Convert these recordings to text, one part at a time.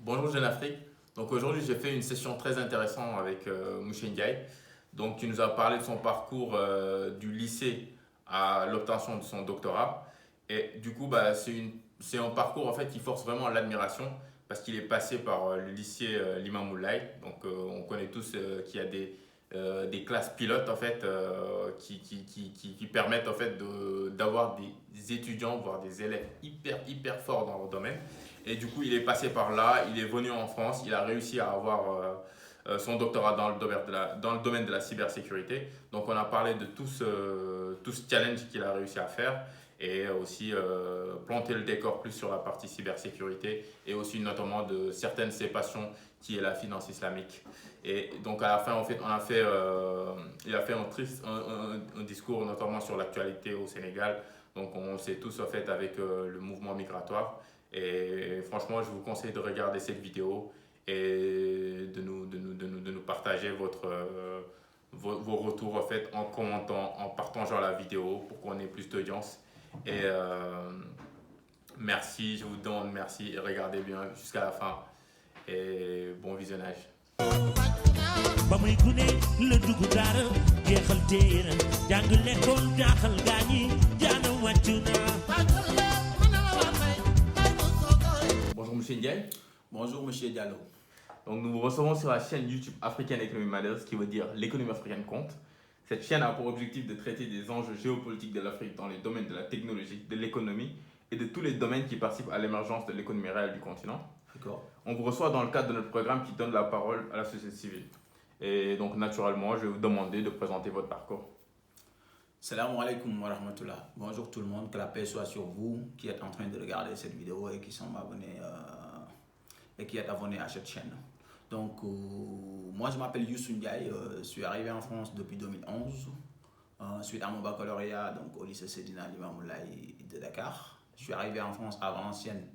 Bonjour Jeune Afrique. Donc aujourd'hui j'ai fait une session très intéressante avec Mouche Ndiaye. Donc tu nous as parlé de son parcours du lycée à l'obtention de son doctorat. Et du coup c'est un parcours en fait qui force vraiment l'admiration parce qu'il est passé par le lycée Limamoulaye. Donc on connaît tous qu'il y a des classes pilotes en fait qui permettent en fait d'avoir des étudiants voire des élèves hyper forts dans leur domaine. Et du coup, il est passé par là, il est venu en France, il a réussi à avoir son doctorat dans le domaine de la cybersécurité. Donc, on a parlé de tout ce challenge qu'il a réussi à faire et aussi planter le décor plus sur la partie cybersécurité et aussi notamment de certaines de ses passions qui est la finance islamique. Et donc, à la fin, en fait, il a fait un discours notamment sur l'actualité au Sénégal. Donc, on sait tous, en fait, avec le mouvement migratoire. Et franchement, je vous conseille de regarder cette vidéo et de nous partager vos retours en, fait, en commentant, en partageant la vidéo pour qu'on ait plus d'audience. Et merci, je vous donne merci et regardez bien jusqu'à la fin. Et bon visionnage. ba muy gune la dugg daara jeexal téere jàng lekkool jaaxal gaañi jaana wàccu naa. Bonjour Monsieur Ndiaye. Bonjour Monsieur Diallo. Donc nous vous recevons sur la chaîne YouTube African Economy Matters, qui veut dire l'économie africaine compte. Cette chaîne a pour objectif de traiter des enjeux géopolitiques de l'Afrique dans les domaines de la technologie, de l'économie et de tous les domaines qui participent à l'émergence de l'économie réelle du continent. D'accord. On vous reçoit dans le cadre de notre programme qui donne la parole à la société civile. Et donc naturellement, je vais vous demander de présenter votre parcours. Salam alaikum wa rahmatullah. Bonjour tout le monde, que la paix soit sur vous qui êtes en train de regarder cette vidéo et qui sont abonnés et qui êtes abonnés à cette chaîne. Donc moi je m'appelle Youssou Ndiaye, je suis arrivé en France depuis 2011 suite à mon baccalauréat donc, au lycée Seydina Limamoulaye de Dakar. Je suis arrivé en France à Valenciennes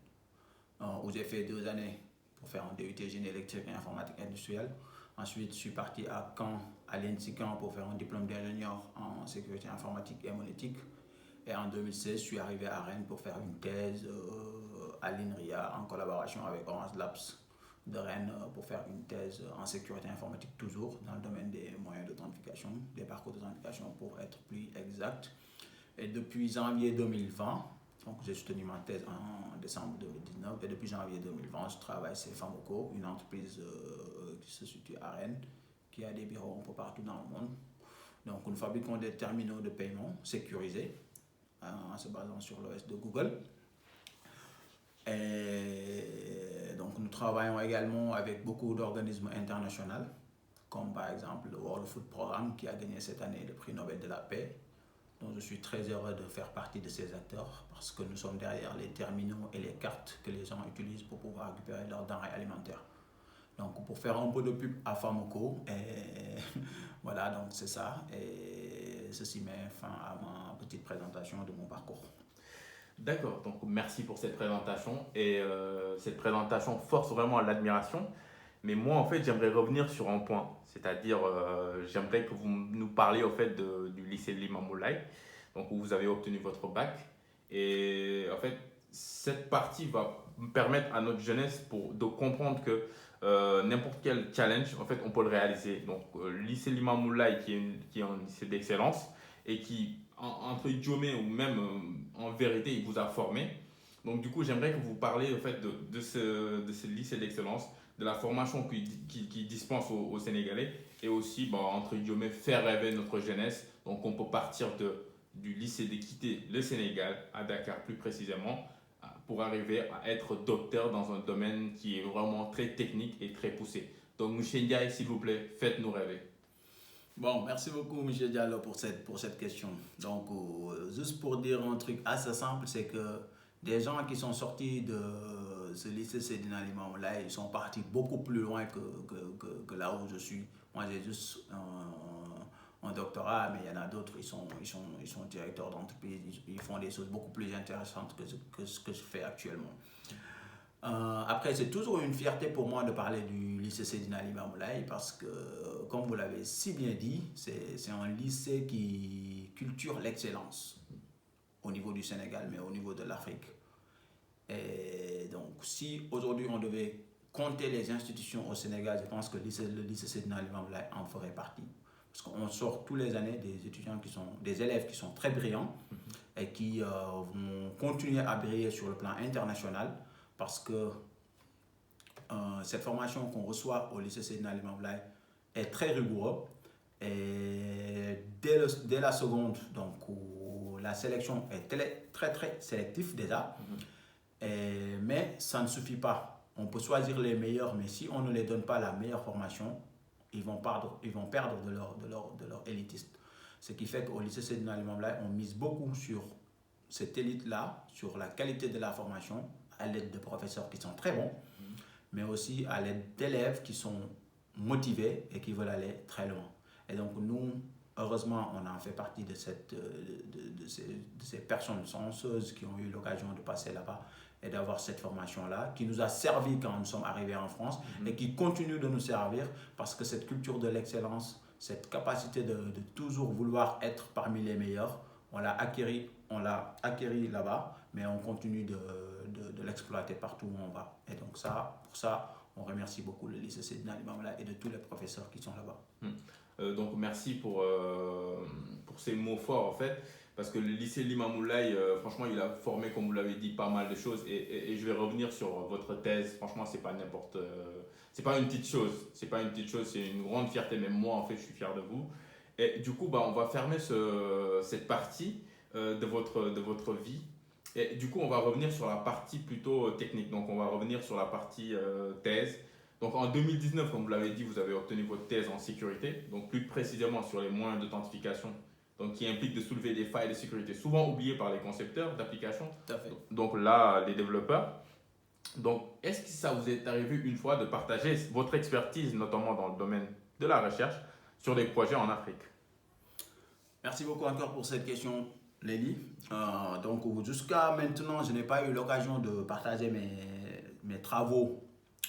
où j'ai fait 2 années pour faire un DUT génie électrique et informatique industrielle. Ensuite, je suis parti à Caen, à l'ENSI Caen pour faire un diplôme d'ingénieur en sécurité informatique et monétique. Et en 2016, je suis arrivé à Rennes pour faire une thèse à l'INRIA en collaboration avec Orange Labs de Rennes pour faire une thèse en sécurité informatique toujours dans le domaine des moyens d'authentification, des parcours d'authentification pour être plus exact. Et depuis janvier 2020, donc j'ai soutenu ma thèse en décembre 2019 et depuis janvier 2020, je travaille chez Famoco, une entreprise qui se situe à Rennes, qui a des bureaux un peu partout dans le monde. Donc nous fabriquons des terminaux de paiement sécurisés en se basant sur l'OS de Google. Et donc nous travaillons également avec beaucoup d'organismes internationaux, comme par exemple le World Food Programme qui a gagné cette année le prix Nobel de la paix. Donc je suis très heureux de faire partie de ces acteurs parce que nous sommes derrière les terminaux et les cartes que les gens utilisent pour pouvoir récupérer leurs denrées alimentaires. Donc pour faire un peu de pub à Famoco, et voilà, donc c'est ça. Et ceci met fin à ma petite présentation de mon parcours. D'accord, donc merci pour cette présentation. Et cette présentation force vraiment à l'admiration. Mais moi, en fait, j'aimerais revenir sur un point. C'est-à-dire, j'aimerais que vous nous parliez au fait du lycée Limamoulaye, donc où vous avez obtenu votre bac. Et en fait, cette partie va permettre à notre jeunesse de comprendre que n'importe quel challenge, en fait, on peut le réaliser. Donc, le lycée Limamoulaye, qui est un lycée d'excellence et qui, entre guillemets, ou même en vérité, il vous a formé. Donc, du coup, j'aimerais que vous parliez en fait, de ce lycée d'excellence, de la formation qui dispense aux Sénégalais et aussi, entre guillemets, faire rêver notre jeunesse. Donc, on peut partir du lycée de quitter le Sénégal, à Dakar plus précisément, pour arriver à être docteur dans un domaine qui est vraiment très technique et très poussé. Donc, Mouche Ndiaye, s'il vous plaît, faites-nous rêver. Bon, merci beaucoup, M. Diallo, pour cette question. Donc, juste pour dire un truc assez simple, c'est que des gens qui sont sortis de ce lycée Seydina Limamoulaye, ils sont partis beaucoup plus loin que là où je suis. Moi, j'ai juste un doctorat, mais il y en a d'autres, ils sont directeurs d'entreprise, ils font des choses beaucoup plus intéressantes que ce que je fais actuellement. Après, c'est toujours une fierté pour moi de parler du lycée Seydina Limamoulaye parce que, comme vous l'avez si bien dit, c'est un lycée qui culture l'excellence au niveau du Sénégal, mais au niveau de l'Afrique. Et donc, si aujourd'hui on devait compter les institutions au Sénégal, je pense que le lycée Seydina Limamou Laye en ferait partie. Parce qu'on sort tous les années des élèves qui sont très brillants et qui vont continuer à briller sur le plan international parce que cette formation qu'on reçoit au lycée Seydina Limamou Laye est très rigoureux. Et dès la seconde, donc, où la sélection est très sélective déjà, mais ça ne suffit pas. On peut choisir les meilleurs, mais si on ne les donne pas la meilleure formation, ils vont perdre de leur élitiste. Ce qui fait qu'au lycée Seydina Limamou Laye, on mise beaucoup sur cette élite-là, sur la qualité de la formation, à l'aide de professeurs qui sont très bons, mais aussi à l'aide d'élèves qui sont motivés et qui veulent aller très loin. Et donc nous, heureusement, on en fait partie de ces personnes chanceuses qui ont eu l'occasion de passer là-bas et d'avoir cette formation-là, qui nous a servi quand nous sommes arrivés en France et qui continue de nous servir parce que cette culture de l'excellence, cette capacité de toujours vouloir être parmi les meilleurs, on l'a acquéri là-bas, mais on continue de l'exploiter partout où on va. Et donc pour ça, on remercie beaucoup le lycée Seydina Limamou Laye et de tous les professeurs qui sont là-bas. Donc merci pour ces mots forts en fait, parce que le lycée Limamou Laye, franchement, il a formé, comme vous l'avez dit, pas mal de choses. Et je vais revenir sur votre thèse. Franchement, c'est pas une petite chose. C'est pas une petite chose, c'est une grande fierté. Même moi, en fait, je suis fier de vous. Et du coup, on va fermer cette partie de votre vie. Et du coup, on va revenir sur la partie plutôt technique. Donc, on va revenir sur la partie thèse. Donc, en 2019, comme vous l'avez dit, vous avez obtenu votre thèse en sécurité. Donc, plus précisément sur les moyens d'authentification, donc qui implique de soulever des failles de sécurité souvent oubliées par les concepteurs d'applications. Tout à fait. Donc là, les développeurs. Donc, est-ce que ça vous est arrivé une fois de partager votre expertise, notamment dans le domaine de la recherche, sur des projets en Afrique? Merci beaucoup encore pour cette question, Lélie. Donc, jusqu'à maintenant, je n'ai pas eu l'occasion de partager mes travaux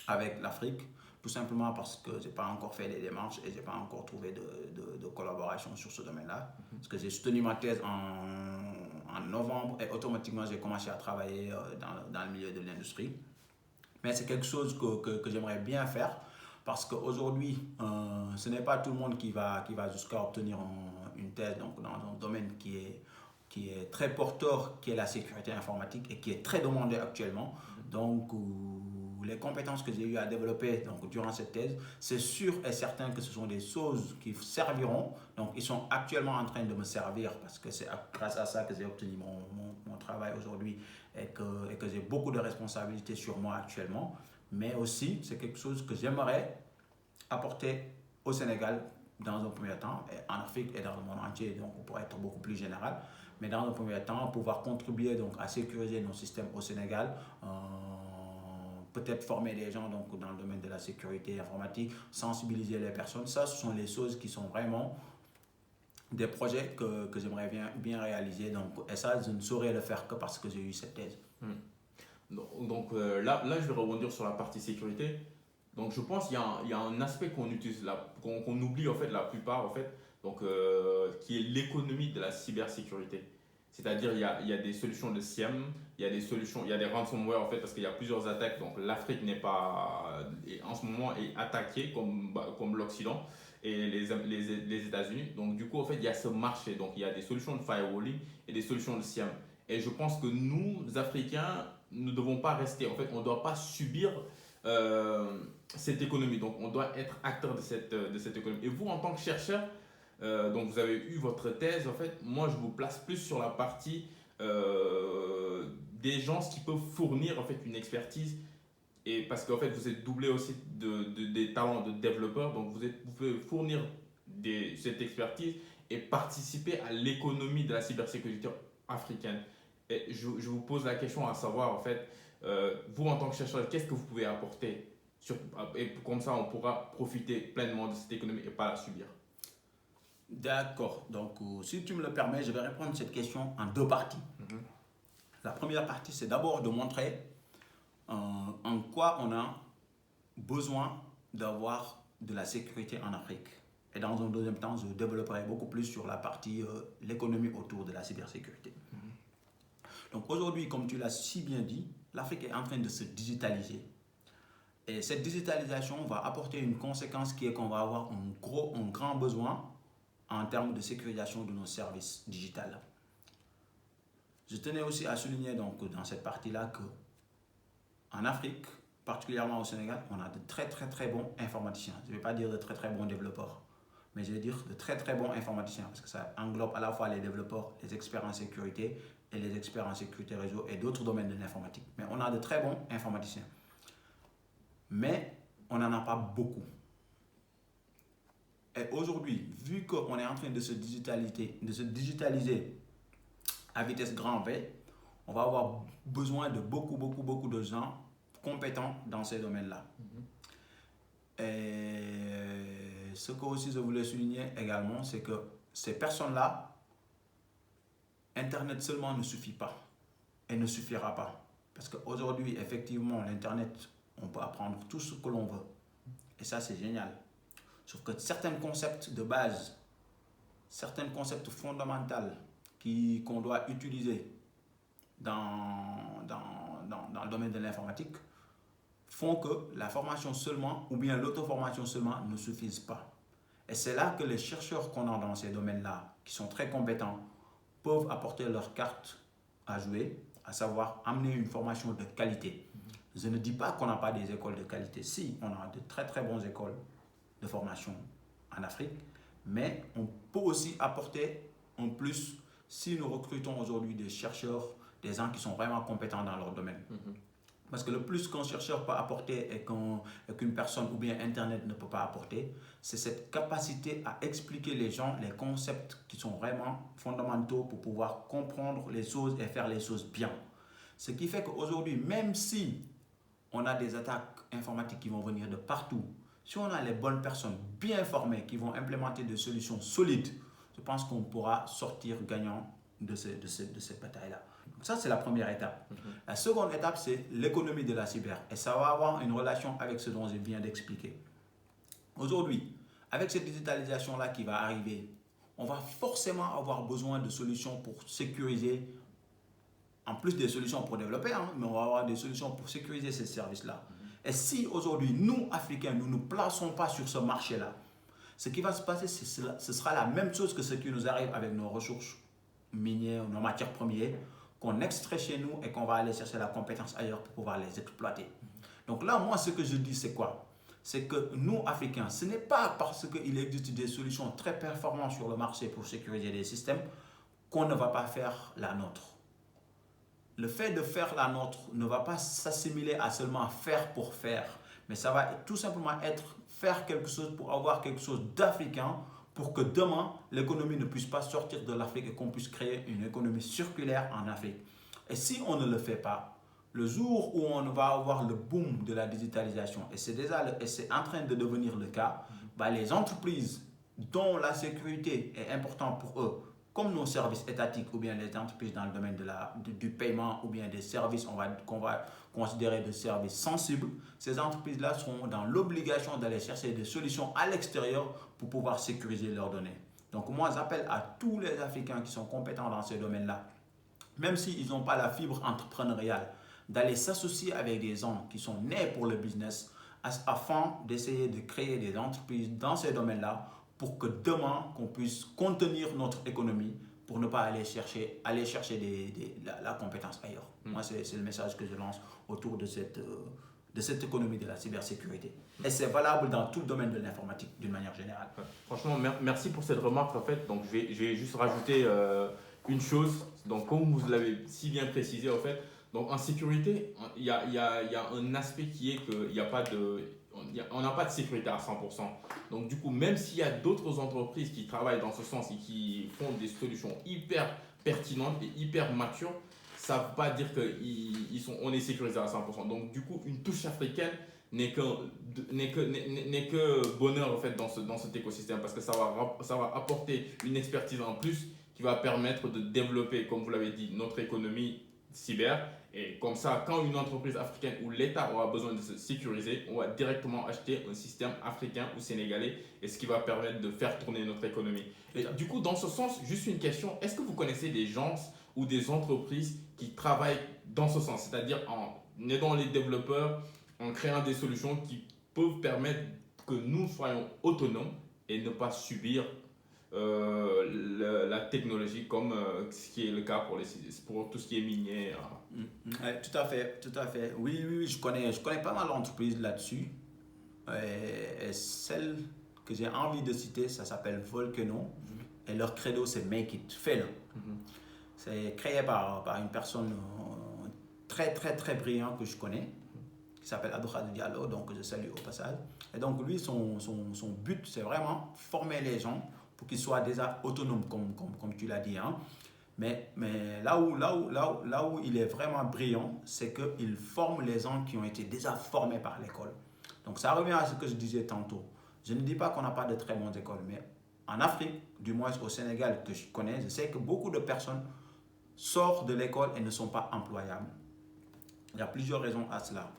avec l'Afrique, tout simplement parce que je n'ai pas encore fait les démarches et je n'ai pas encore trouvé de collaboration sur ce domaine-là. Parce que j'ai soutenu ma thèse en novembre et automatiquement j'ai commencé à travailler dans le milieu de l'industrie. Mais c'est quelque chose que j'aimerais bien faire parce qu'aujourd'hui, ce n'est pas tout le monde qui va jusqu'à obtenir une thèse donc dans un domaine qui est très porteur, qui est la sécurité informatique et qui est très demandé actuellement. Donc, les compétences que j'ai eu à développer donc, durant cette thèse, c'est sûr et certain que ce sont des choses qui serviront. Donc, ils sont actuellement en train de me servir parce que c'est grâce à ça que j'ai obtenu mon travail aujourd'hui et que j'ai beaucoup de responsabilités sur moi actuellement. Mais aussi, c'est quelque chose que j'aimerais apporter au Sénégal dans un premier temps, et en Afrique et dans le monde entier, donc pour être beaucoup plus général. Mais dans un premier temps, pouvoir contribuer donc, à sécuriser nos systèmes au Sénégal, peut-être former des gens donc, dans le domaine de la sécurité informatique, sensibiliser les personnes. Ça, ce sont les choses qui sont vraiment des projets que j'aimerais bien réaliser. Donc, et ça, je ne saurais le faire que parce que j'ai eu cette thèse. Donc là, je vais rebondir sur la partie sécurité. Donc, je pense qu'il y a un aspect qu'on utilise, qu'on oublie en fait la plupart, en fait, donc, qui est l'économie de la cybersécurité. C'est-à-dire, il y a des solutions de SIEM, il y a des ransomware en fait, parce qu'il y a plusieurs attaques. Donc, l'Afrique n'est pas, en ce moment, est attaquée comme l'Occident et les États-Unis. Donc, du coup, en fait, il y a ce marché. Donc, il y a des solutions de firewalling et des solutions de SIEM. Et je pense que nous, Africains, nous ne devons pas rester. En fait, on ne doit pas subir cette économie. Donc, on doit être acteur de cette économie. Et vous, en tant que chercheur, donc vous avez eu votre thèse, en fait, moi je vous place plus sur la partie des gens qui peuvent fournir en fait une expertise, et parce qu'en fait vous êtes doublé aussi des talents de développeurs, donc vous pouvez fournir cette expertise et participer à l'économie de la cybersécurité africaine. Et je vous pose la question à savoir en fait, vous en tant que chercheur, qu'est-ce que vous pouvez apporter et comme ça on pourra profiter pleinement de cette économie et pas la subir. D'accord. Donc, si tu me le permets, je vais répondre à cette question en deux parties. La première partie, c'est d'abord de montrer en quoi on a besoin d'avoir de la sécurité en Afrique. Et dans un deuxième temps, je développerai beaucoup plus sur la partie l'économie autour de la cybersécurité. Donc, aujourd'hui, comme tu l'as si bien dit, l'Afrique est en train de se digitaliser. Et cette digitalisation va apporter une conséquence qui est qu'on va avoir un grand besoin en termes de sécurisation de nos services digitales. Je tenais aussi à souligner donc, dans cette partie-là qu'en Afrique, particulièrement au Sénégal, on a de très bons informaticiens. Je ne vais pas dire de très bons développeurs, mais je vais dire de très bons informaticiens parce que ça englobe à la fois les développeurs, les experts en sécurité et les experts en sécurité réseau et d'autres domaines de l'informatique. Mais on a de très bons informaticiens. Mais on n'en a pas beaucoup. Et aujourd'hui, vu qu'on est en train de se digitaliser à vitesse grand V, on va avoir besoin de beaucoup de gens compétents dans ces domaines-là. Et ce que aussi je voulais souligner également, c'est que ces personnes-là, Internet seulement ne suffit pas et ne suffira pas. Parce qu'aujourd'hui, effectivement, l'Internet, on peut apprendre tout ce que l'on veut. Et ça, c'est génial. Sauf que certains concepts de base, certains concepts fondamentaux qu'on doit utiliser dans le domaine de l'informatique font que la formation seulement ou bien l'auto-formation seulement ne suffisent pas. Et c'est là que les chercheurs qu'on a dans ces domaines-là, qui sont très compétents, peuvent apporter leur carte à jouer, à savoir amener une formation de qualité. Je ne dis pas qu'on n'a pas des écoles de qualité. Si, on a de très bonnes écoles de formation en Afrique, mais on peut aussi apporter en plus si nous recrutons aujourd'hui des chercheurs, des gens qui sont vraiment compétents dans leur domaine. Parce que le plus qu'un chercheur peut apporter et qu'une personne ou bien Internet ne peut pas apporter, c'est cette capacité à expliquer les gens les concepts qui sont vraiment fondamentaux pour pouvoir comprendre les choses et faire les choses bien. Ce qui fait qu'aujourd'hui, même si on a des attaques informatiques qui vont venir de partout, si on a les bonnes personnes bien formées qui vont implémenter des solutions solides, je pense qu'on pourra sortir gagnant de cette bataille-là. Donc ça, c'est la première étape. La seconde étape, c'est l'économie de la cyber. Et ça va avoir une relation avec ce dont je viens d'expliquer. Aujourd'hui, avec cette digitalisation-là qui va arriver, on va forcément avoir besoin de solutions pour sécuriser, en plus des solutions pour développer, mais on va avoir des solutions pour sécuriser ces services-là. Et si aujourd'hui, nous, Africains, nous ne nous plaçons pas sur ce marché-là, ce qui va se passer, ce sera la même chose que ce qui nous arrive avec nos ressources minières, nos matières premières, qu'on extrait chez nous et qu'on va aller chercher la compétence ailleurs pour pouvoir les exploiter. Donc là, moi, ce que je dis, c'est quoi? C'est que nous, Africains, ce n'est pas parce qu'il existe des solutions très performantes sur le marché pour sécuriser les systèmes qu'on ne va pas faire la nôtre. Le fait de faire la nôtre ne va pas s'assimiler à seulement faire pour faire, mais ça va tout simplement être faire quelque chose pour avoir quelque chose d'africain pour que demain, l'économie ne puisse pas sortir de l'Afrique et qu'on puisse créer une économie circulaire en Afrique. Et si on ne le fait pas, le jour où on va avoir le boom de la digitalisation, et c'est en train de devenir le cas, les entreprises dont la sécurité est importante pour eux, comme nos services étatiques ou bien les entreprises dans le domaine du paiement ou bien des services qu'on va considérer de services sensibles, ces entreprises-là seront dans l'obligation d'aller chercher des solutions à l'extérieur pour pouvoir sécuriser leurs données. Donc moi, j'appelle à tous les Africains qui sont compétents dans ces domaines-là, même s'ils n'ont pas la fibre entrepreneuriale, d'aller s'associer avec des gens qui sont nés pour le business afin d'essayer de créer des entreprises dans ces domaines-là pour que demain, qu'on puisse contenir notre économie pour ne pas aller chercher la compétence ailleurs. Moi, c'est le message que je lance autour de cette économie de la cybersécurité. Et c'est valable dans tout le domaine de l'informatique d'une manière générale. Franchement, merci pour cette remarque. En fait, donc, je vais juste rajouter une chose. Donc, comme vous l'avez si bien précisé, en fait, donc, en sécurité, il y a un aspect qui est qu'il n'y a pas de... On n'a pas de sécurité à 100%. Donc, du coup, même s'il y a d'autres entreprises qui travaillent dans ce sens et qui font des solutions hyper pertinentes et hyper matures, ça ne veut pas dire qu'on est sécurisé à 100%. Donc, du coup, une touche africaine n'est que bonheur en fait, dans cet écosystème parce que ça va apporter une expertise en plus qui va permettre de développer, comme vous l'avez dit, notre économie cyber. Et comme ça, quand une entreprise africaine ou l'État aura besoin de se sécuriser, on va directement acheter un système africain ou sénégalais et ce qui va permettre de faire tourner notre économie. Et du coup, dans ce sens, juste une question, est-ce que vous connaissez des gens ou des entreprises qui travaillent dans ce sens, c'est-à-dire en aidant les développeurs, en créant des solutions qui peuvent permettre que nous soyons autonomes et ne pas subir la technologie comme ce qui est le cas pour tout ce qui est minier. Ouais, tout à fait, tout à fait. Oui, oui, oui, je connais pas mal d'entreprises là-dessus. Et celle que j'ai envie de citer, ça s'appelle Volcano. Et leur credo, c'est Make It, fais-le. C'est créé par une personne très, très, très brillante que je connais, qui s'appelle Abdoukhadir Diallo, donc je salue au passage. Et donc lui, son but, c'est vraiment former les gens pour qu'ils soient déjà autonomes, comme tu l'as dit. Hein. Mais là où il est vraiment brillant, c'est qu'il forme les gens qui ont été déjà formés par l'école. Donc ça revient à ce que je disais tantôt. Je ne dis pas qu'on n'a pas de très bonnes écoles, mais en Afrique, du moins au Sénégal que je connais, je sais que beaucoup de personnes sortent de l'école et ne sont pas employables. Il y a plusieurs raisons à cela.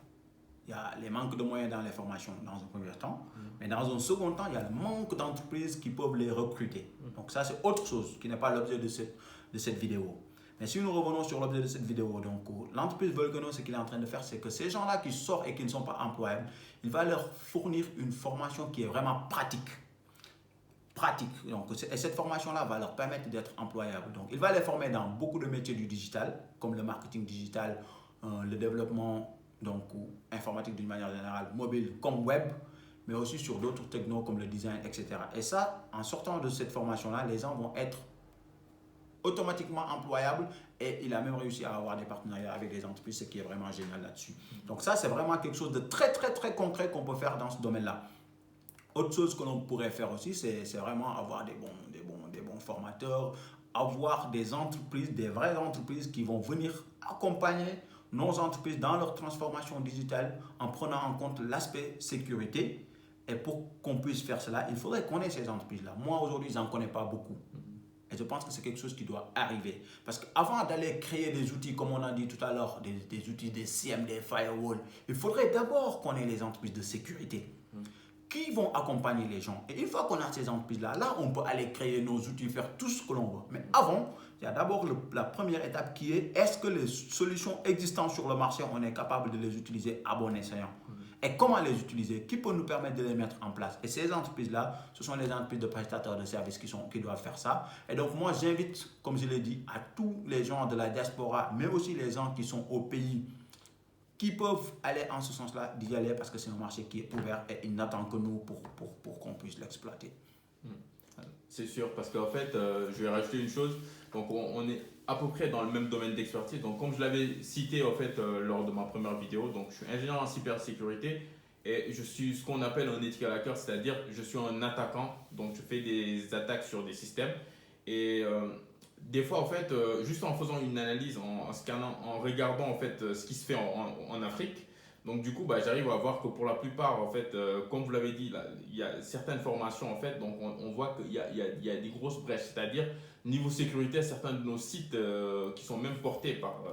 Il y a les manques de moyens dans les formations dans un premier temps, mais dans un second temps, il y a le manque d'entreprises qui peuvent les recruter. Donc ça, c'est autre chose qui n'est pas l'objet de cette vidéo. Mais si nous revenons sur l'objet de cette vidéo, donc l'entreprise Volcano, ce qu'il est en train de faire, c'est que ces gens-là qui sortent et qui ne sont pas employables, il va leur fournir une formation qui est vraiment pratique. Donc, et cette formation-là va leur permettre d'être employables. Donc, il va les former dans beaucoup de métiers du digital, comme le marketing digital, le développement informatique d'une manière générale, mobile comme web, mais aussi sur d'autres technos comme le design, etc. Et ça, en sortant de cette formation-là, les gens vont être automatiquement employables et il a même réussi à avoir des partenariats avec des entreprises, ce qui est vraiment génial là-dessus. Donc ça, c'est vraiment quelque chose de très, très, très concret qu'on peut faire dans ce domaine-là. Autre chose que l'on pourrait faire aussi, c'est vraiment avoir des bons formateurs, avoir des entreprises, des vraies entreprises qui vont venir accompagner nos entreprises dans leur transformation digitale en prenant en compte l'aspect sécurité. Et pour qu'on puisse faire cela, il faudrait qu'on ait ces entreprises-là. Moi, aujourd'hui, je n'en connais pas beaucoup. Et je pense que c'est quelque chose qui doit arriver. Parce qu'avant d'aller créer des outils, comme on a dit tout à l'heure, des outils, des CM, des firewalls, il faudrait d'abord qu'on ait les entreprises de sécurité qui vont accompagner les gens. Et une fois qu'on a ces entreprises-là, là, on peut aller créer nos outils, faire tout ce que l'on veut. Mais avant, il y a d'abord la première étape qui est-ce que les solutions existantes sur le marché, on est capable de les utiliser à bon escient? Et comment les utiliser? Qui peut nous permettre de les mettre en place? Et ces entreprises-là, ce sont les entreprises de prestataires de services qui doivent faire ça. Et donc, moi, j'invite, comme je l'ai dit, à tous les gens de la diaspora, mais aussi les gens qui sont au pays, qui peuvent aller en ce sens-là, d'y aller parce que c'est un marché qui est ouvert et il n'attend que nous pour qu'on puisse l'exploiter. C'est sûr, parce qu'en fait, je vais rajouter une chose. Donc, on est à peu près dans le même domaine d'expertise. Donc, comme je l'avais cité en fait lors de ma première vidéo, donc je suis ingénieur en cybersécurité et je suis ce qu'on appelle un ethical hacker, c'est-à-dire je suis un attaquant. Donc, je fais des attaques sur des systèmes et des fois, en fait, juste en faisant une analyse, en scannant, en regardant en fait ce qui se fait en Afrique, donc du coup, j'arrive à voir que pour la plupart, en fait, comme vous l'avez dit, là, il y a certaines formations, en fait, donc on voit qu'il y a des grosses brèches, c'est-à-dire niveau sécurité, certains de nos sites qui sont même portés par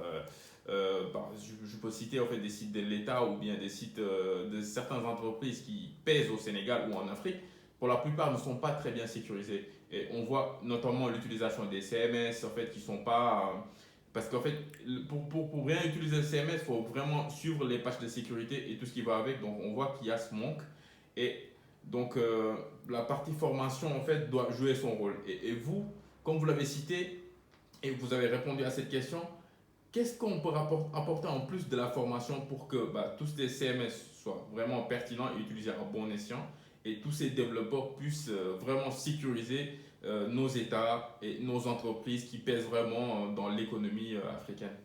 je peux citer en fait des sites de l'État ou bien des sites de certaines entreprises qui pèsent au Sénégal ou en Afrique, pour la plupart ne sont pas très bien sécurisés. Et on voit notamment l'utilisation des CMS en fait qui sont pas parce qu'en fait pour bien utiliser le CMS, il faut vraiment suivre les patchs de sécurité et tout ce qui va avec. Donc on voit qu'il y a ce manque et donc la partie formation en fait doit jouer son rôle. Et vous, comme vous l'avez cité et vous avez répondu à cette question, qu'est-ce qu'on peut apporter en plus de la formation pour que tous ces CMS soient vraiment pertinents et utilisés à bon escient et tous ces développeurs puissent vraiment sécuriser nos États et nos entreprises qui pèsent vraiment dans l'économie africaine?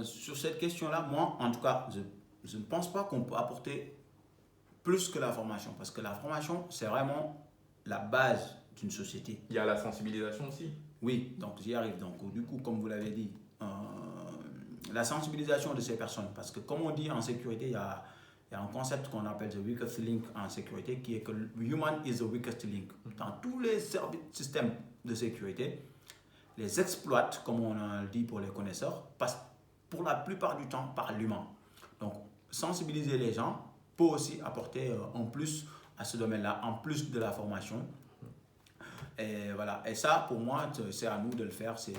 Sur cette question-là, moi, en tout cas, je ne pense pas qu'on peut apporter plus que la formation. Parce que la formation, c'est vraiment la base d'une société. Il y a la sensibilisation aussi. Oui, donc j'y arrive. Donc, du coup, comme vous l'avez dit, la sensibilisation de ces personnes. Parce que comme on dit en sécurité, il y a un concept qu'on appelle the weakest link en sécurité, qui est que human is the weakest link. Dans tous les systèmes de sécurité, les exploits, comme on le dit pour les connaisseurs, passent pour la plupart du temps par l'humain. Donc, sensibiliser les gens peut aussi apporter en plus à ce domaine-là, en plus de la formation. Et voilà. Et ça, pour moi, c'est à nous de le faire. C'est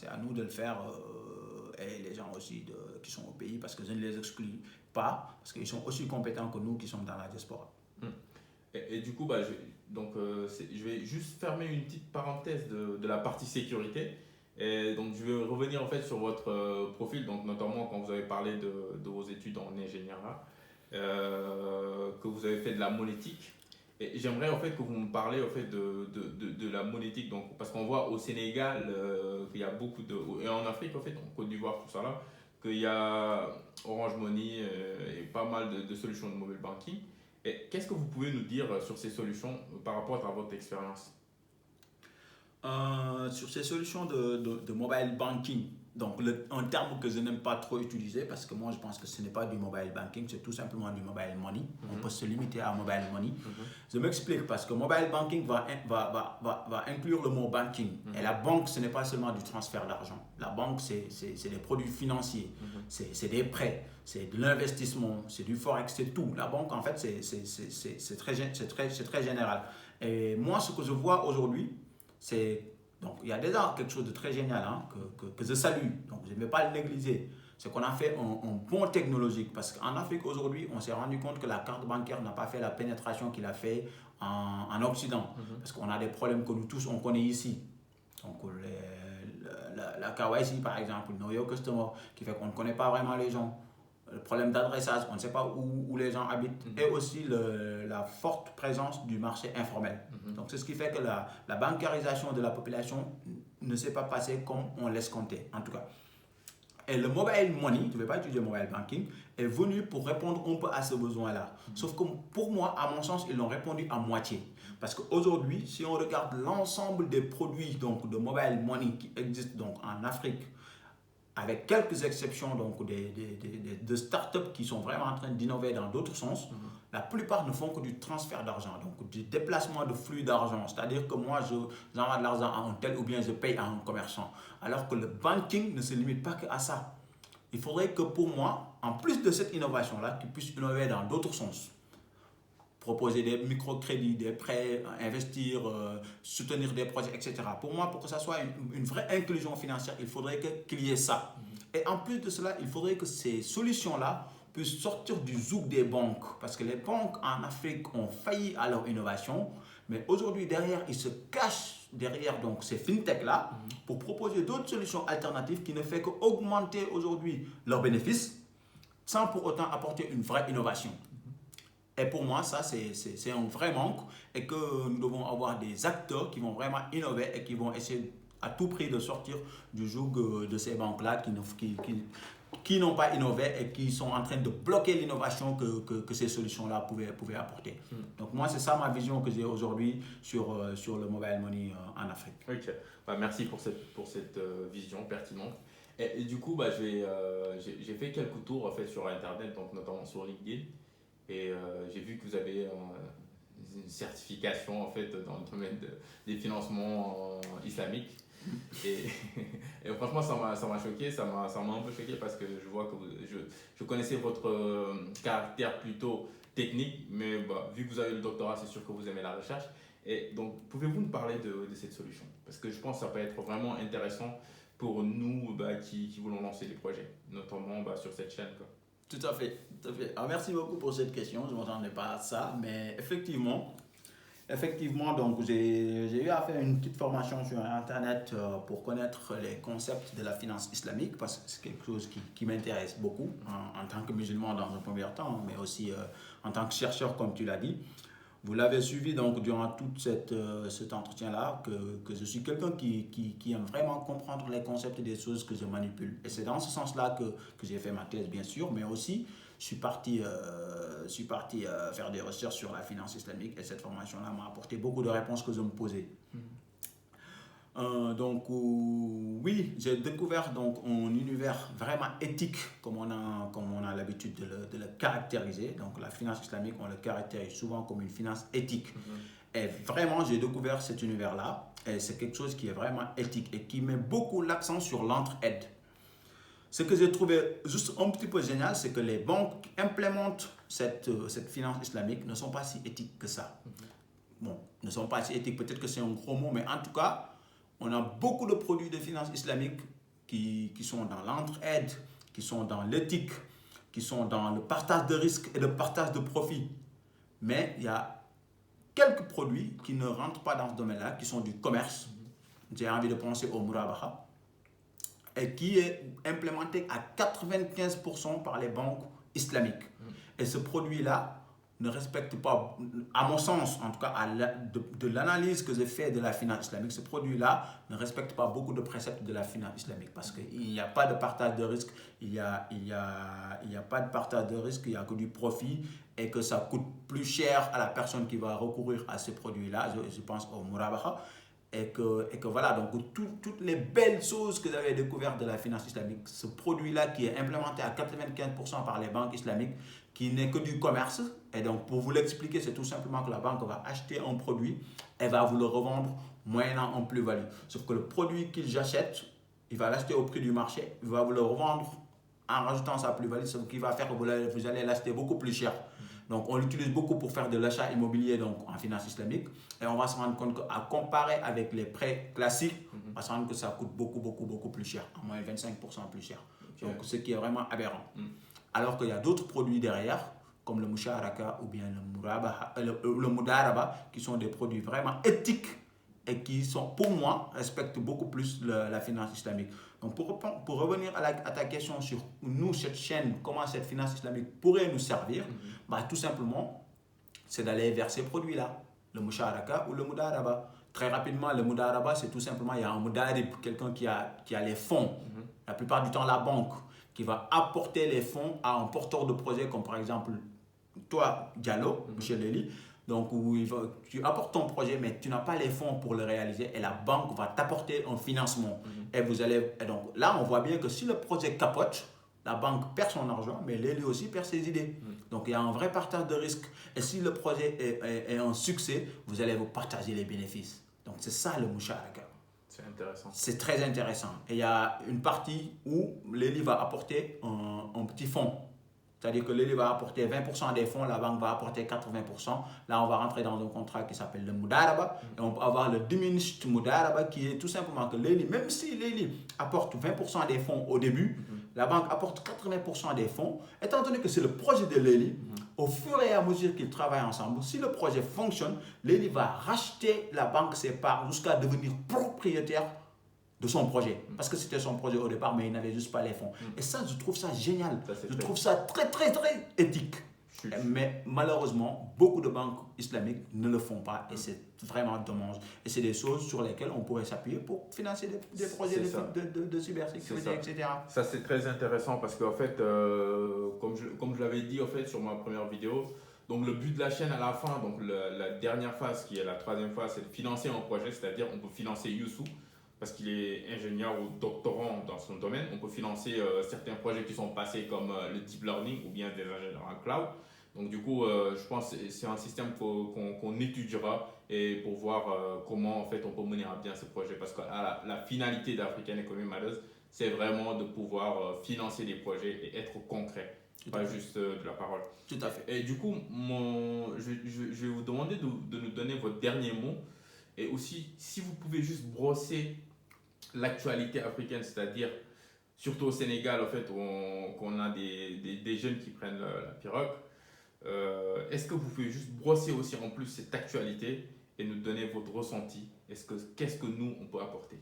à nous de le faire et les gens aussi qui sont au pays, parce que je ne les exclus pas, parce qu'ils sont aussi compétents que nous qui sommes dans la diaspora. Et du coup, je vais juste fermer une petite parenthèse de la partie sécurité. Et donc, je vais revenir en fait sur votre profil, donc notamment quand vous avez parlé de vos études en ingénierie, que vous avez fait de la monétique. Et j'aimerais en fait que vous me parlez en fait de la monétique, donc, parce qu'on voit au Sénégal qu'il y a beaucoup et en Afrique en fait, en Côte d'Ivoire, tout ça là, qu'il y a Orange Money et pas mal de solutions de mobile banking. Et qu'est-ce que vous pouvez nous dire sur ces solutions par rapport à votre expérience? Sur ces solutions de mobile banking, donc un terme que je n'aime pas trop utiliser, parce que moi je pense que ce n'est pas du mobile banking, c'est tout simplement du mobile money. On peut se limiter à mobile money. Je m'explique, parce que mobile banking va inclure le mot banking. Et la banque, ce n'est pas seulement du transfert d'argent. La banque, c'est des produits financiers, c'est des prêts, c'est de l'investissement, c'est du forex, c'est tout. La banque, en fait, c'est très général. Et moi, ce que je vois aujourd'hui, donc il y a déjà quelque chose de très génial que je salue, donc je ne vais pas le négliger. C'est qu'on a fait un bond technologique, parce qu'en Afrique aujourd'hui, on s'est rendu compte que la carte bancaire n'a pas fait la pénétration qu'il a fait en Occident, parce qu'on a des problèmes que nous tous on connaît ici. Donc la KYC par exemple, Know Your Customer, qui fait qu'on ne connaît pas vraiment les gens. Le problème d'adressage, on ne sait pas où les gens habitent, et aussi la forte présence du marché informel. Donc c'est ce qui fait que la bancarisation de la population ne s'est pas passée comme on l'escomptait, en tout cas. Et le mobile money, je ne vais pas utiliser mobile banking, est venu pour répondre un peu à ce besoin-là. Sauf que pour moi, à mon sens, ils l'ont répondu à moitié. Parce qu'aujourd'hui, si on regarde l'ensemble des produits donc, de mobile money qui existent donc, en Afrique, avec quelques exceptions donc, de startups qui sont vraiment en train d'innover dans d'autres sens, la plupart ne font que du transfert d'argent, donc du déplacement de flux d'argent. C'est-à-dire que moi, j'envoie de l'argent à un tel ou bien je paye à un commerçant. Alors que le banking ne se limite pas qu'à ça. Il faudrait que pour moi, en plus de cette innovation-là, qu'ils puissent innover dans d'autres sens. Proposer des microcrédits, des prêts, investir, soutenir des projets, etc. Pour moi, pour que ça soit une vraie inclusion financière, il faudrait qu'il y ait ça. Et en plus de cela, il faudrait que ces solutions-là puissent sortir du zouk des banques. Parce que les banques en Afrique ont failli à leur innovation, mais aujourd'hui, derrière, ils se cachent derrière donc, ces fintechs-là pour proposer d'autres solutions alternatives qui ne font qu'augmenter aujourd'hui leurs bénéfices sans pour autant apporter une vraie innovation. Et pour moi, ça, c'est un vrai manque et que nous devons avoir des acteurs qui vont vraiment innover et qui vont essayer à tout prix de sortir du joug de ces banques-là qui n'ont pas innové et qui sont en train de bloquer l'innovation que ces solutions-là pouvaient apporter. Donc moi, c'est ça ma vision que j'ai aujourd'hui sur le mobile money en Afrique. Ok, merci pour cette vision pertinente. Et du coup, j'ai fait quelques tours en fait, sur Internet, donc notamment sur LinkedIn. Et j'ai vu que vous avez une certification en fait, dans le domaine des financements islamiques. Et franchement, ça m'a choqué, ça m'a un peu choqué parce que je vois que je connaissais votre caractère plutôt technique, mais vu que vous avez le doctorat, c'est sûr que vous aimez la recherche. Et donc, pouvez-vous nous parler de cette solution? Parce que je pense que ça peut être vraiment intéressant pour nous qui voulons lancer des projets, notamment sur cette chaîne, quoi. Tout à fait, tout à fait. Alors, merci beaucoup pour cette question, je ne m'attendais pas à ça, mais effectivement, donc j'ai eu à faire une petite formation sur Internet pour connaître les concepts de la finance islamique, parce que c'est quelque chose qui m'intéresse beaucoup en tant que musulman dans un premier temps, mais aussi en tant que chercheur, comme tu l'as dit. Vous l'avez suivi donc durant tout cet entretien-là, que je suis quelqu'un qui aime vraiment comprendre les concepts des choses que je manipule. Et c'est dans ce sens-là que j'ai fait ma thèse, bien sûr, mais aussi je suis parti faire des recherches sur la finance islamique et cette formation-là m'a apporté beaucoup de réponses que je me posais. Oui, j'ai découvert donc un univers vraiment éthique comme on a l'habitude de le caractériser. Donc la finance islamique, on le caractérise souvent comme une finance éthique. Et vraiment, j'ai découvert cet univers-là et c'est quelque chose qui est vraiment éthique et qui met beaucoup l'accent sur l'entraide. Ce que j'ai trouvé juste un petit peu génial, c'est que les banques qui implémentent cette finance islamique ne sont pas si éthiques que ça. Bon, ne sont pas si éthiques, peut-être que c'est un gros mot, mais en tout cas, on a beaucoup de produits de finance islamique qui sont dans l'entraide, qui sont dans l'éthique, qui sont dans le partage de risques et le partage de profits. Mais il y a quelques produits qui ne rentrent pas dans ce domaine-là, qui sont du commerce. J'ai envie de penser au Murabaha, et qui est implémenté à 95% par les banques islamiques. Et ce produit-là ne respecte pas, à mon sens, en tout cas de l'analyse que j'ai fait de la finance islamique, ce produit-là ne respecte pas beaucoup de préceptes de la finance islamique parce qu'il n'y a pas de partage de risque, il n'y a pas de partage de risque, il n'y a que du profit et que ça coûte plus cher à la personne qui va recourir à ce produit-là, je pense au Murabaha. Et que voilà, donc toutes les belles choses que vous avez découvertes de la finance islamique, ce produit-là qui est implémenté à 95% par les banques islamiques, qui n'est que du commerce. Et donc, pour vous l'expliquer, c'est tout simplement que la banque va acheter un produit, elle va vous le revendre moyennant en plus-value. Sauf que le produit qu'ils achètent, il va l'acheter au prix du marché, il va vous le revendre en rajoutant sa plus-value, ce qui va faire que vous allez l'acheter beaucoup plus cher. Donc, on l'utilise beaucoup pour faire de l'achat immobilier donc, en finance islamique. Et on va se rendre compte qu'à comparer avec les prêts classiques, on va se rendre compte que ça coûte beaucoup plus cher, en moins 25% plus cher. Okay. Donc, ce qui est vraiment aberrant. Alors qu'il y a d'autres produits derrière, comme le Musharaka ou bien le Mudaraba, qui sont des produits vraiment éthiques et qui sont, pour moi, respectent beaucoup plus la finance islamique. Donc, pour revenir à ta question sur nous, cette chaîne, comment cette finance islamique pourrait nous servir, tout simplement, c'est d'aller vers ces produits-là, le Musharaka ou le Mudaraba. Très rapidement, le Mudaraba, c'est tout simplement, il y a un Mudarib, quelqu'un qui a les fonds, la plupart du temps la banque, qui va apporter les fonds à un porteur de projet, comme par exemple toi, Diallo, M. Lely. Donc, tu apportes ton projet, mais tu n'as pas les fonds pour le réaliser et la banque va t'apporter un financement. Et donc là, on voit bien que si le projet capote, la banque perd son argent, mais Lely aussi perd ses idées. Donc, il y a un vrai partage de risque. Et si le projet est un succès, vous allez vous partager les bénéfices. Donc, c'est ça le Musharaka. C'est intéressant. C'est très intéressant. Et il y a une partie où Lely va apporter un petit fonds. C'est-à-dire que Lely va apporter 20% des fonds, la banque va apporter 80%. Là, on va rentrer dans un contrat qui s'appelle le Mudaraba. Et on peut avoir le diminished Mudaraba qui est tout simplement que Lely, même si Lely apporte 20% des fonds au début, la banque apporte 80% des fonds. Étant donné que c'est le projet de Lely, au fur et à mesure qu'ils travaillent ensemble, si le projet fonctionne, Lely va racheter la banque ses parts jusqu'à devenir propriétaire de son projet. Parce que c'était son projet au départ, mais il n'avait juste pas les fonds. Et ça, je trouve ça génial. Je trouve ça très éthique. Mais malheureusement, beaucoup de banques islamiques ne le font pas et c'est vraiment dommage. Et c'est des choses sur lesquelles on pourrait s'appuyer pour financer des projets de cybersécurité, etc. Ça, c'est très intéressant parce qu'en fait, comme je l'avais dit en fait, sur ma première vidéo, donc le but de la chaîne à la fin, donc la dernière phase qui est la troisième phase, c'est de financer un projet, c'est-à-dire on peut financer Youssou parce qu'il est ingénieur ou doctorant dans son domaine. On peut financer certains projets qui sont passés comme le deep learning ou bien des ingénieurs en cloud. Donc du coup, je pense que c'est un système qu'on étudiera et pour voir comment en fait on peut mener à bien ce projet. Parce que la finalité d'African Economy Matters, c'est vraiment de pouvoir financer des projets et être concret, pas juste de la parole. Tout à fait. Et du coup, je vais vous demander de nous donner votre dernier mot. Et aussi, si vous pouvez juste brosser l'actualité africaine, c'est-à-dire surtout au Sénégal, en fait, qu'on a des jeunes qui prennent la pirogue. Est-ce que vous pouvez juste brosser aussi en plus cette actualité et nous donner votre ressenti? Qu'est-ce que nous, on peut apporter?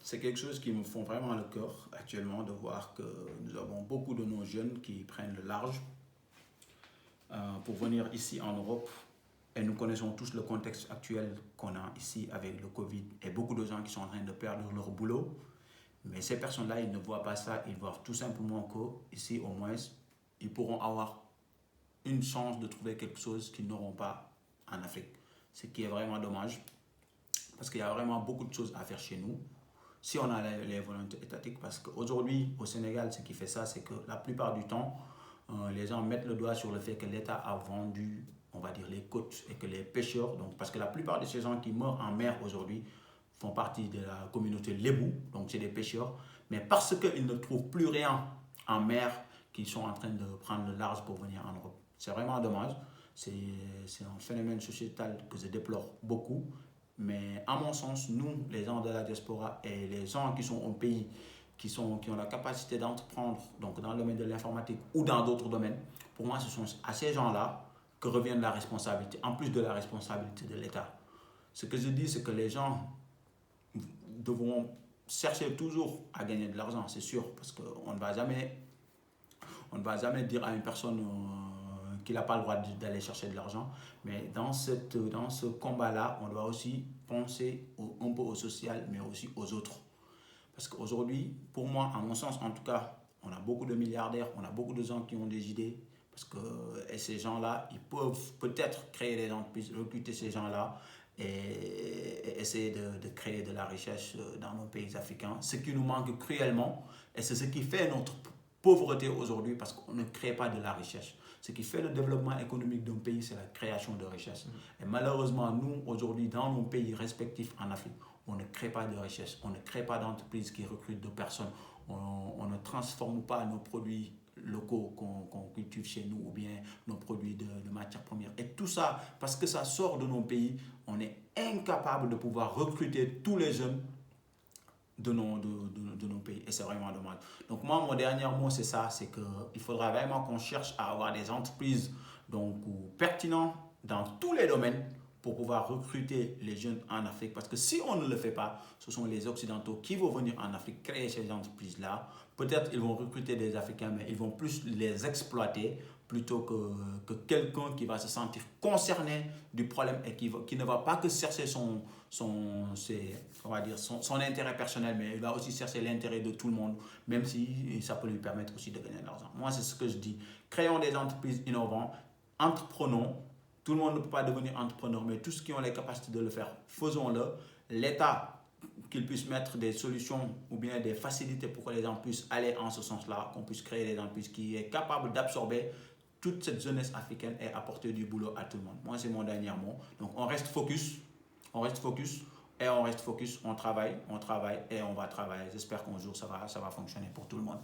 C'est quelque chose qui me fond vraiment le cœur actuellement de voir que nous avons beaucoup de nos jeunes qui prennent le large pour venir ici en Europe. Et nous connaissons tous le contexte actuel qu'on a ici avec le Covid et beaucoup de gens qui sont en train de perdre leur boulot. Mais ces personnes-là, ils ne voient pas ça. Ils voient tout simplement qu'ici, au moins, ils pourront avoir une chance de trouver quelque chose qu'ils n'auront pas en Afrique. Ce qui est vraiment dommage parce qu'il y a vraiment beaucoup de choses à faire chez nous si on a les volontés étatiques. Parce qu'aujourd'hui, au Sénégal, ce qui fait ça, c'est que la plupart du temps, les gens mettent le doigt sur le fait que l'État a vendu, on va dire, les côtes et que les pêcheurs, donc, parce que la plupart de ces gens qui meurent en mer aujourd'hui font partie de la communauté Lébou, donc c'est des pêcheurs, mais parce qu'ils ne trouvent plus rien en mer, qu'ils sont en train de prendre le large pour venir en Europe. C'est vraiment dommage, c'est un phénomène sociétal que je déplore beaucoup, Mais à mon sens, nous, les gens de la diaspora et les gens qui sont au pays, qui ont la capacité d'entreprendre donc dans le domaine de l'informatique ou dans d'autres domaines, pour moi, ce sont à ces gens-là que revient la responsabilité, en plus de la responsabilité de l'État. Ce que je dis, c'est que les gens devront chercher toujours à gagner de l'argent, c'est sûr, parce qu'on ne va jamais dire à une personne qu'il n'a pas le droit d'aller chercher de l'argent. Mais dans ce combat-là, on doit aussi penser un peu au social, mais aussi aux autres. Parce qu'aujourd'hui, pour moi, à mon sens en tout cas, on a beaucoup de milliardaires, on a beaucoup de gens qui ont des idées. Et ces gens-là, ils peuvent peut-être créer des entreprises, recruter ces gens-là et essayer de créer de la richesse dans nos pays africains. Ce qui nous manque cruellement, et c'est ce qui fait notre pauvreté aujourd'hui, parce qu'on ne crée pas de la richesse. Ce qui fait le développement économique d'un pays, c'est la création de richesse. Et malheureusement, nous, aujourd'hui, dans nos pays respectifs en Afrique, on ne crée pas de richesse, on ne crée pas d'entreprises qui recrutent de personnes, on ne transforme pas nos produits locaux qu'on cultive chez nous ou bien nos produits de matières premières. Et tout ça, parce que ça sort de nos pays, on est incapable de pouvoir recruter tous les jeunes de nos pays. Et c'est vraiment dommage. Donc moi, mon dernier mot, c'est ça, c'est qu'il faudra vraiment qu'on cherche à avoir des entreprises pertinentes dans tous les domaines pour pouvoir recruter les jeunes en Afrique. Parce que si on ne le fait pas, ce sont les Occidentaux qui vont venir en Afrique créer ces entreprises-là. Peut-être ils vont recruter des Africains, mais ils vont plus les exploiter plutôt que quelqu'un qui va se sentir concerné du problème et qui ne va pas que chercher son intérêt personnel, mais il va aussi chercher l'intérêt de tout le monde, même si ça peut lui permettre aussi de gagner de l'argent. Moi, c'est ce que je dis. Créons des entreprises innovantes, entreprenons. Tout le monde ne peut pas devenir entrepreneur, mais tous ceux qui ont les capacités de le faire, faisons-le. L'État, qu'il puisse mettre des solutions ou bien des facilités pour que les gens puissent aller en ce sens-là, qu'on puisse créer des entreprises qui est capable d'absorber toute cette jeunesse africaine et apporter du boulot à tout le monde. Moi, c'est mon dernier mot. Donc, on reste focus, on travaille et on va travailler. J'espère qu'un jour, ça va fonctionner pour tout le monde.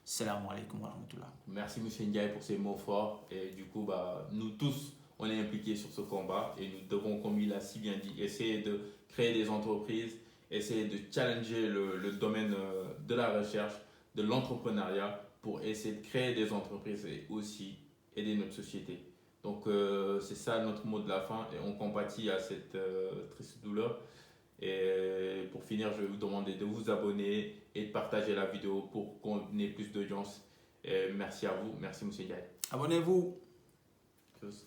Salam alaikum wa rahmatullah. Merci M. Ndiaye pour ces mots forts. Et du coup, nous tous, on est impliqués sur ce combat et nous devons, comme il a si bien dit, essayer de créer des entreprises, essayer de challenger le domaine de la recherche, de l'entrepreneuriat pour essayer de créer des entreprises et aussi aider notre société. Donc c'est ça notre mot de la fin et on compatit à cette triste douleur. Et pour finir, je vais vous demander de vous abonner et de partager la vidéo pour qu'on ait plus d'audience. Et merci à vous, merci M. Ndiaye. Abonnez-vous. Tschüss.